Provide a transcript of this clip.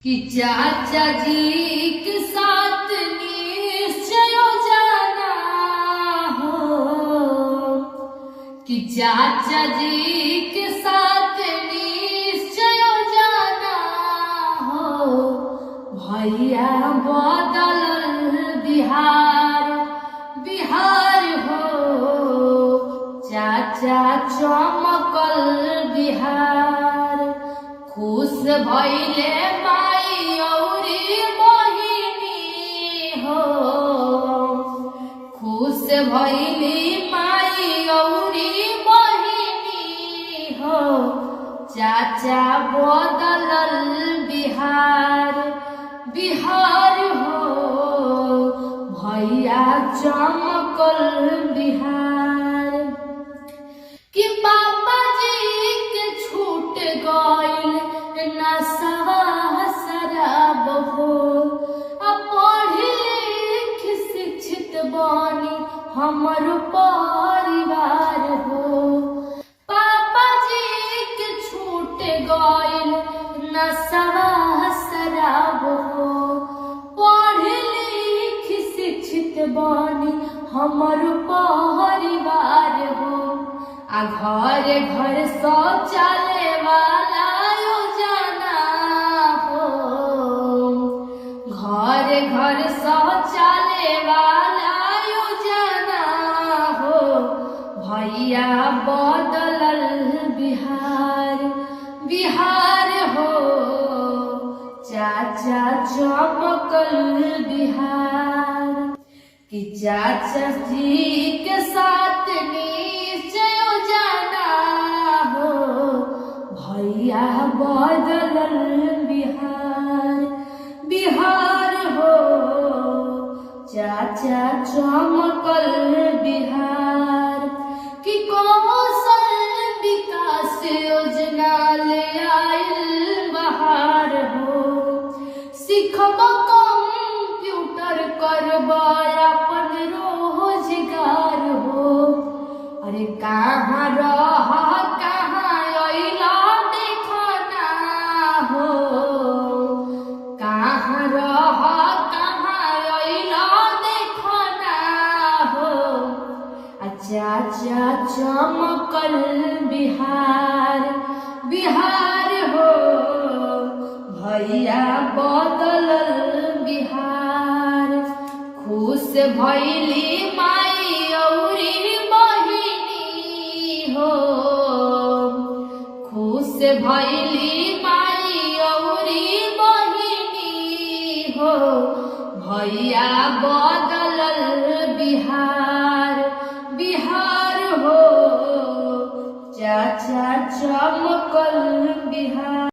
कि चाचा जी के साथ निश्चय जाना हो, कि चाचा जी के साथ निश्चय जाना हो। भैया बदल बिहार बिहार हो, चाचा चमकल बिहार। खुश भइले माई औरी बहिनी हो, खुश भइली माई औरी बहिनी हो। चाचा बदलल बिहार बिहार हो, भैया चमकल बिहार। कि पापा जी के छूट गइल नशा शराब हो, पढ़ लिख शिक्षित बनी हमर परिवार हो। पापा जी के छूट गइल नशा शराब हो, पढ़ लिख शिक्षित बनी हमर परिवार हो। आ घर घर शौचालय वाला योजना हो, घर घर शौचालय वाला योजना हो। भैया बदलल बिहार बिहार हो, चाचा चमकल बिहार। कि चाचा जी के साथ निश्चय जाना हो, भैया बदलल बिहार बिहार हो, चाचा चमकल बिहार। कि कौशल विकास योजना ले आइल बहार हो, सिखब कंप्यूटर करब अपन रोजगार हो। अरे कहाँ रह कहाँ अइला देखना हो, कहाँ रह कहाँ अइला देखना हो। चाचा चमकल बिहार बिहार हो, भैया बदलल बिहार। खुश भइली माई औरी बहिनी हो, खुश भइली माई औरी बहिनी हो। भैया बदलल बिहार बिहार हो, चाचा चमकल बिहार।